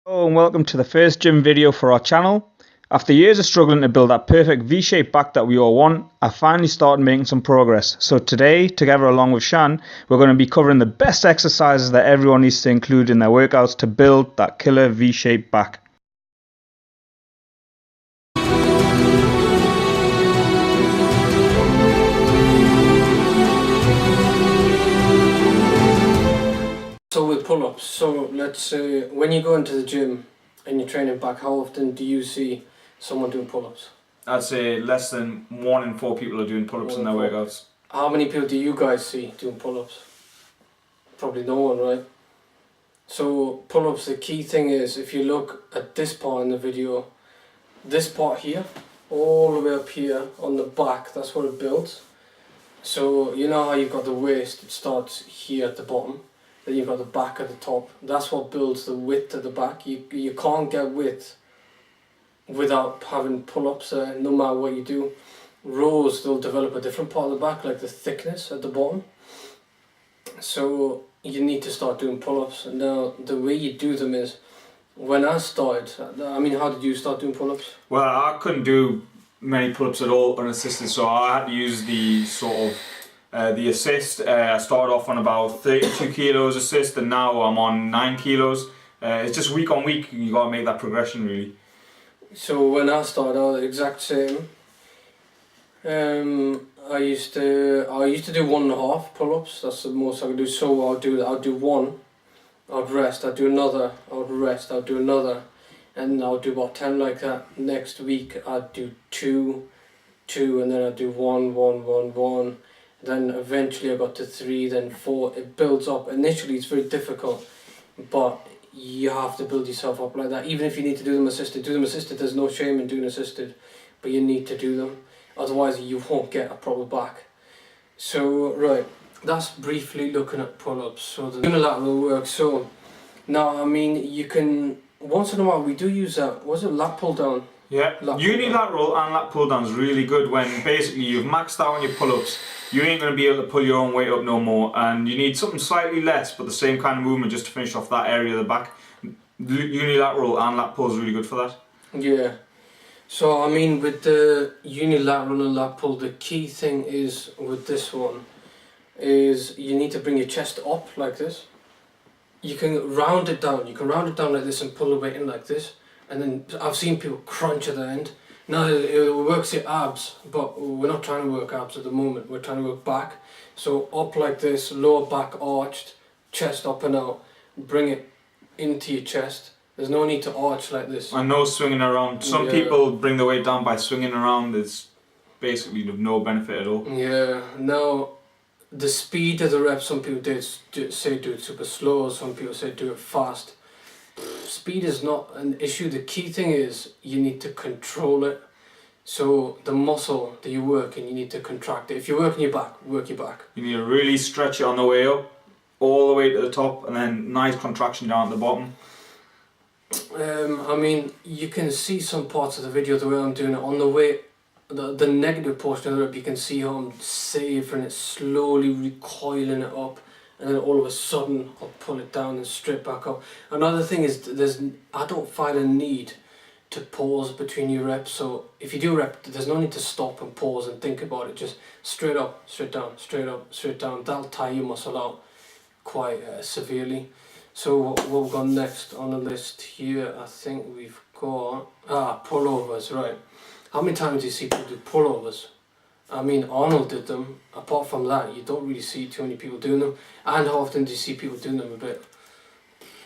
Hello and welcome to the first gym video for our channel. After years of struggling to build that perfect V-shaped back that we all want, I finally started making some progress. So today, together along with Shan, we're going to be covering the best exercises that everyone needs to include in their workouts to build that killer V-shaped back. So with pull-ups, so let's say when you go into the gym and you're training back, how often do you see someone doing pull-ups? I'd say less than 1 in 4 people are doing pull-ups in their workouts. How many people do you guys see doing pull-ups? Probably no one, right? So pull-ups, the key thing is, if you look at this part in the video, this part here, all the way up here on the back, that's where it builds. So you know how you've got the waist, it starts here at the bottom. Then you've got the back at the top. That's what builds the width at the back. You can't get width without having pull-ups there, no matter what you do. Rows, they'll develop a different part of the back, like the thickness at the bottom. So you need to start doing pull-ups. And now the way you do them is, when I started, I mean, how did you start doing pull-ups? Well, I couldn't do many pull-ups at all unassisted, so I had to use the sort of the assist. I started off on about 32 kilos assist, and now I'm on 9 kilos. It's just week on week, you gotta make that progression really. So when I started, I was the exact same. I used to do 1.5 pull-ups. That's the most I could do. So I'll do one, I'd rest, I'd do another, I would rest, I'd do another, and I'll do about 10 like that. Next week I'd do two, and then I'd do one. Then eventually I got to 3, then 4. It builds up. Initially it's very difficult, but you have to build yourself up like that. Even if you need to do them assisted, there's no shame in doing assisted, but you need to do them. Otherwise you won't get a proper back. So right, that's briefly looking at pull-ups. So the unilateral work. So now, I mean, you can, once in a while we do use that, was it lat pull down? Yeah, unilateral and lat pull down is really good when basically you've maxed out on your pull-ups. You ain't going to be able to pull your own weight up no more, and you need something slightly less but the same kind of movement just to finish off that area of the back. Unilateral and lat pull is really good for that. Yeah. So I mean, with the unilateral and lat pull, the key thing is with this one is you need to bring your chest up like this. You can round it down. You can round it down like this and pull the weight in like this. And then I've seen people crunch at the end. Now it works your abs, but we're not trying to work abs at the moment. We're trying to work back. So up like this, lower back arched, chest up and out. Bring it into your chest. There's no need to arch like this. And no swinging around. Some people bring the weight down by swinging around. It's basically of no benefit at all. Yeah. Now, the speed of the reps, some people say do it super slow. Some people say do it fast. Speed is not an issue. The key thing is you need to control it. So the muscle that you work in, you need to contract it. If you're working your back, work your back. You need to really stretch it on the way up, all the way to the top, and then nice contraction down at the bottom. I mean, you can see some parts of the video the way I'm doing it. On the way, the negative portion of the rep, you can see how I'm saving it, slowly recoiling it up. And then all of a sudden I'll pull it down and straight back up. Another thing is I don't find a need to pause between your reps. So if you do a rep, there's no need to stop and pause and think about it. Just straight up, straight down, straight up, straight down. That'll tire your muscle out quite severely. So what we've got next on the list here, I think we've got pullovers, right? How many times do you see people do pullovers? I mean, Arnold did them. Apart from that, you don't really see too many people doing them. And how often do you see people doing them a bit,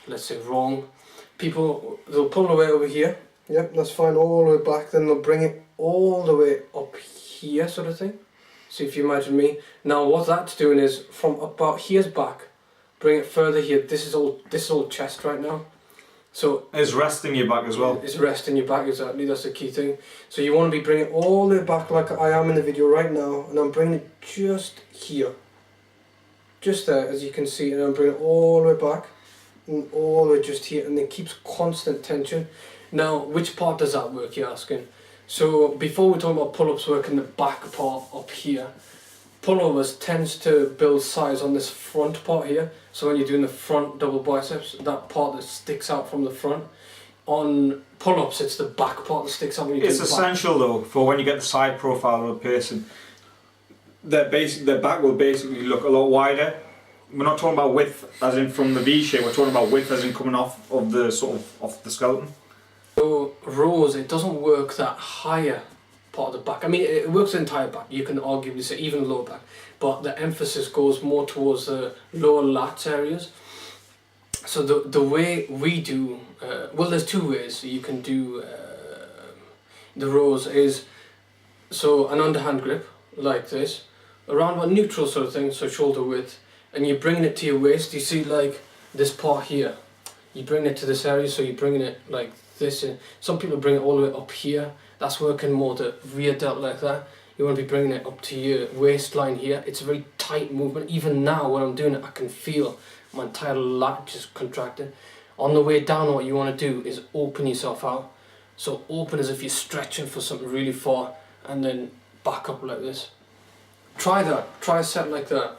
let's say, wrong? People, they'll pull the weight over here. Yep, that's fine, all the way back. Then they'll bring it all the way up here, sort of thing. So if you imagine me. Now what that's doing is, from about here's back, bring it further here. This is all chest right now. So it's resting your back as well. It's resting your back, exactly. That's the key thing. So you want to be bringing it all the way back like I am in the video right now, and I'm bringing it just here, just there, as you can see, and I'm bringing it all the way back and all the way just here, and it keeps constant tension. Now, which part does that work, you're asking? So before we talk about pull-ups, working the back part up here, pullovers tends to build size on this front part here. So when you're doing the front double biceps, that part that sticks out from the front. On pull-ups, it's the back part that sticks out when you do the back. It's essential though for when you get the side profile of a person. Their back will basically look a lot wider. We're not talking about width as in from the V shape, we're talking about width as in coming off of the off the skeleton. So rows, it doesn't work that higher part of the back. I mean, it works the entire back, you can arguably say even lower back, but the emphasis goes more towards the lower lats areas. So the way we do, well, there's two ways you can do the rows is, so an underhand grip like this, around about neutral sort of thing, so shoulder width, and you're bringing it to your waist. You see like this part here, you bring it to this area, so you're bringing it like this in. Some people bring it all the way up here, that's working more the rear delt like that. You want to be bringing it up to your waistline here. It's a very tight movement. Even now when I'm doing it, I can feel my entire lat just contracted. On the way down, what you want to do is open yourself out. So open as if you're stretching for something really far, and then back up like this. Try that, try a set like that.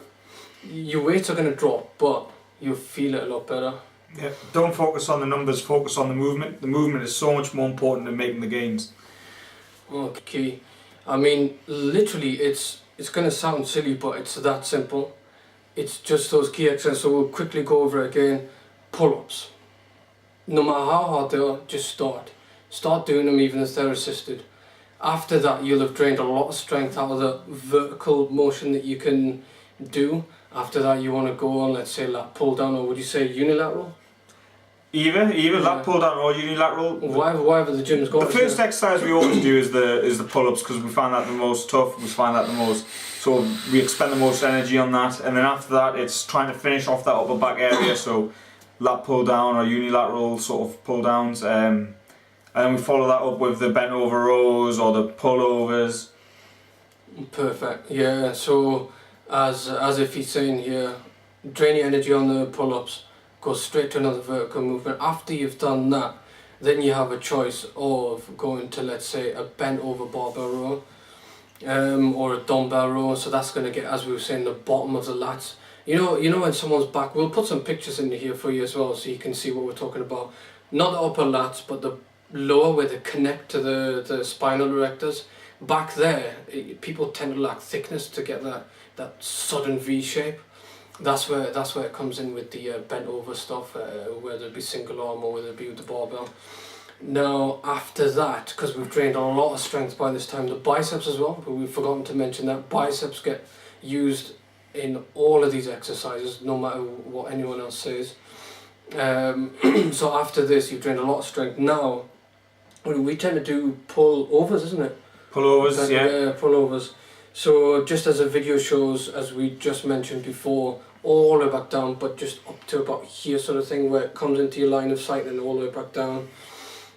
Your weights are going to drop, but you'll feel it a lot better. Yeah. Don't focus on the numbers, focus on the movement. The movement is so much more important than making the gains. Okay, I mean, literally, it's going to sound silly, but it's that simple. It's just those key exercises, so we'll quickly go over it again. Pull-ups. No matter how hard they are, just start. Start doing them even if they're assisted. After that, you'll have drained a lot of strength out of the vertical motion that you can do. After that, you want to go on, let's say, lat pull down, or would you say unilateral? Either lat pull down or unilateral. Whatever the gym's got. The first exercise we always do is the pull-ups, because we find that the most tough. We find that the most, so we expend the most energy on that, and then after that, it's trying to finish off that upper back area. So lat pull down or unilateral sort of pull downs, and then we follow that up with the bent over rows or the pullovers. Perfect. Yeah. So as if he's saying here, drain your energy on the pull-ups. Go straight to another vertical movement. After you've done that, then you have a choice of going to, let's say, a bent over barbell row, or a dumbbell row. So that's going to get, as we were saying, the bottom of the lats. You know when someone's back, we'll put some pictures in here for you as well, so you can see what we're talking about. Not the upper lats, but the lower, where they connect to the spinal erectors. Back there, people tend to lack thickness to get that sudden V shape. That's where it comes in with the bent over stuff, whether it be single arm or whether it be with the barbell. Now after that, because we've drained a lot of strength by this time, the biceps as well, but we've forgotten to mention that biceps get used in all of these exercises, no matter what anyone else says. So after this, you've drained a lot of strength. Now we tend to do pull overs, isn't it? Pullovers, yeah. Pullovers. So just as the video shows, as we just mentioned before, all the way back down, but just up to about here sort of thing, where it comes into your line of sight and all the way back down.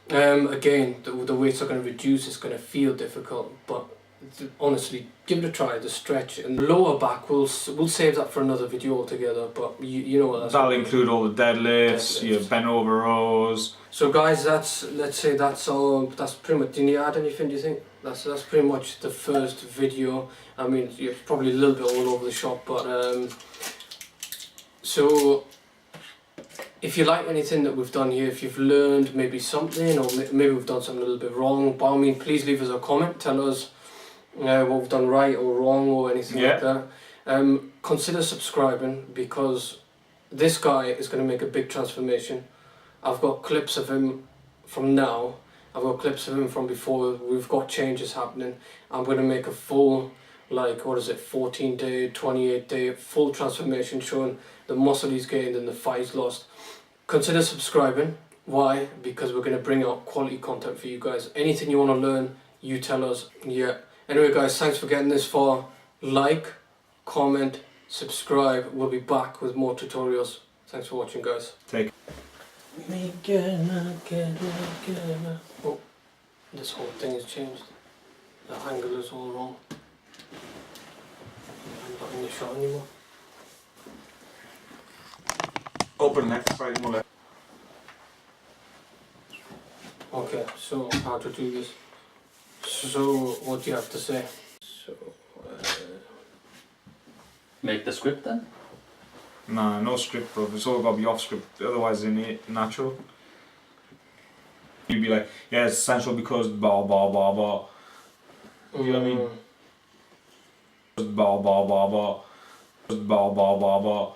Again, the weights are going to reduce, it's going to feel difficult, but honestly, give it a try. The stretch and the lower back, we'll save that for another video altogether, but you know what that's that'll include all the deadlifts, your bent over rows. So guys, let's say that's all. That's pretty much. Do you need to add anything, do you think? That's pretty much the first video. I mean, you're probably a little bit all over the shop, but so if you like anything that we've done here, if you've learned maybe something, or maybe we've done something a little bit wrong, by all means, please leave us a comment. Tell us what we've done right or wrong or anything like that. Consider subscribing, because this guy is going to make a big transformation. I've got clips of him from now, I've got clips of him from before. We've got changes happening. I'm going to make a full, like, what is it, 14 day, 28 day full transformation showing the muscle he's gained and the fat he's lost. Consider subscribing. Why? Because we're going to bring out quality content for you guys. Anything you want to learn, you tell us. Yeah. Anyway guys, thanks for getting this far. Like, comment, subscribe. We'll be back with more tutorials. Thanks for watching, guys. Oh, this whole thing has changed. The angle is all wrong. I'm not in the shot anymore. Open left, right, more left. Okay, so how to do this. So what do you have to say? So Make the script then? Nah, no script, bro. It's all got to be off script. Otherwise, it's natural. You'd be like, yeah, it's essential because blah blah blah blah. You know what I mean? Blah blah blah blah. Blah blah blah blah.